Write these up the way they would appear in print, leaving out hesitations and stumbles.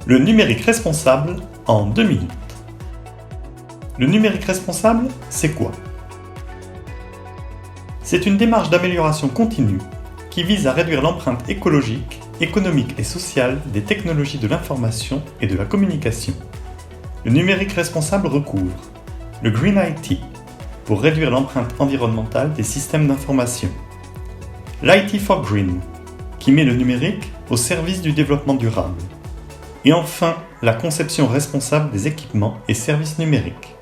Le numérique responsable en 2 minutes. Le numérique responsable, c'est quoi? C'est une démarche d'amélioration continue qui vise à réduire l'empreinte écologique, économique et sociale des technologies de l'information et de la communication. Le numérique responsable recouvre le Green IT, pour réduire l'empreinte environnementale des systèmes d'information, l'IT for Green, qui met le numérique au service du développement durable, et enfin la conception responsable des équipements et services numériques.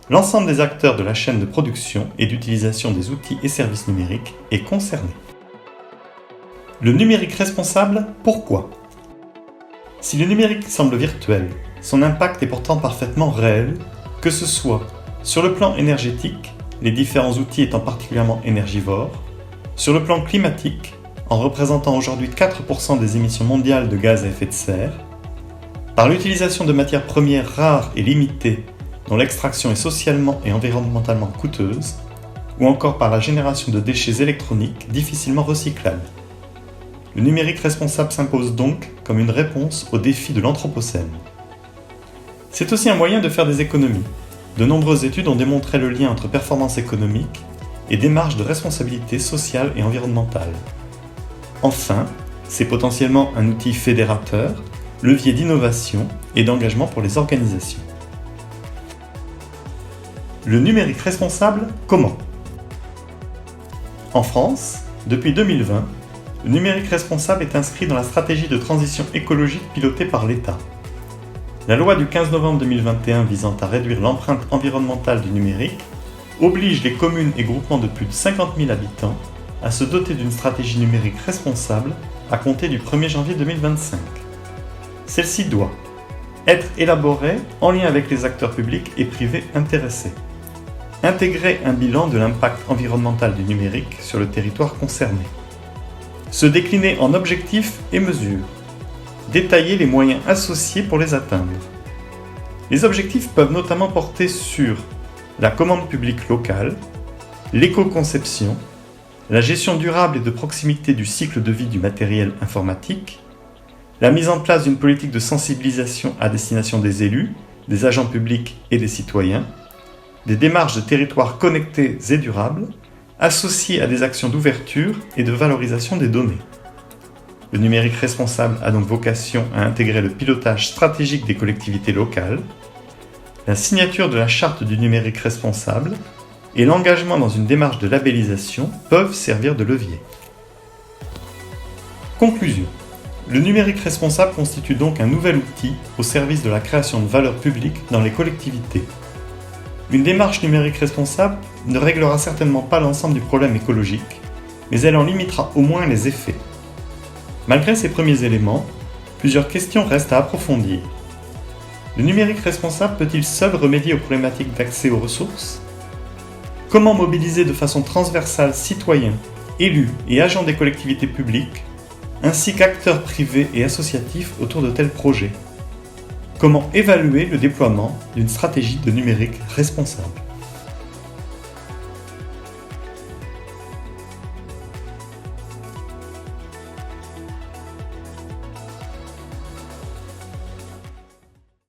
L'ensemble des acteurs de la chaîne de production et d'utilisation des outils et services numériques est concerné. Le numérique responsable, pourquoi? Si le numérique semble virtuel, son impact est pourtant parfaitement réel, que ce soit sur le plan énergétique, les différents outils étant particulièrement énergivores, sur le plan climatique, en représentant aujourd'hui 4% des émissions mondiales de gaz à effet de serre, par l'utilisation de matières premières rares et limitées dont l'extraction est socialement et environnementalement coûteuse, ou encore par la génération de déchets électroniques difficilement recyclables. Le numérique responsable s'impose donc comme une réponse aux défis de l'Anthropocène. C'est aussi un moyen de faire des économies. De nombreuses études ont démontré le lien entre performance économique et démarche de responsabilité sociale et environnementale. Enfin, c'est potentiellement un outil fédérateur, levier d'innovation et d'engagement pour les organisations. Le numérique responsable, comment? En France, depuis 2020, le numérique responsable est inscrit dans la stratégie de transition écologique pilotée par l'État. La loi du 15 novembre 2021 visant à réduire l'empreinte environnementale du numérique oblige les communes et groupements de plus de 50 000 habitants à se doter d'une stratégie numérique responsable à compter du 1er janvier 2025. Celle-ci doit être élaborée en lien avec les acteurs publics et privés intéressés, intégrer un bilan de l'impact environnemental du numérique sur le territoire concerné, se décliner en objectifs et mesures, détailler les moyens associés pour les atteindre. Les objectifs peuvent notamment porter sur la commande publique locale, l'éco-conception, la gestion durable et de proximité du cycle de vie du matériel informatique, la mise en place d'une politique de sensibilisation à destination des élus, des agents publics et des citoyens, des démarches de territoires connectés et durables, associées à des actions d'ouverture et de valorisation des données. Le numérique responsable a donc vocation à intégrer le pilotage stratégique des collectivités locales, la signature de la charte du numérique responsable et l'engagement dans une démarche de labellisation peuvent servir de levier. Conclusion. Le numérique responsable constitue donc un nouvel outil au service de la création de valeur publique dans les collectivités. Une démarche numérique responsable ne réglera certainement pas l'ensemble du problème écologique, mais elle en limitera au moins les effets. Malgré ces premiers éléments, plusieurs questions restent à approfondir. Le numérique responsable peut-il seul remédier aux problématiques d'accès aux ressources? Comment mobiliser de façon transversale citoyens, élus et agents des collectivités publiques, ainsi qu'acteurs privés et associatifs autour de tels projets? Comment évaluer le déploiement d'une stratégie de numérique responsable?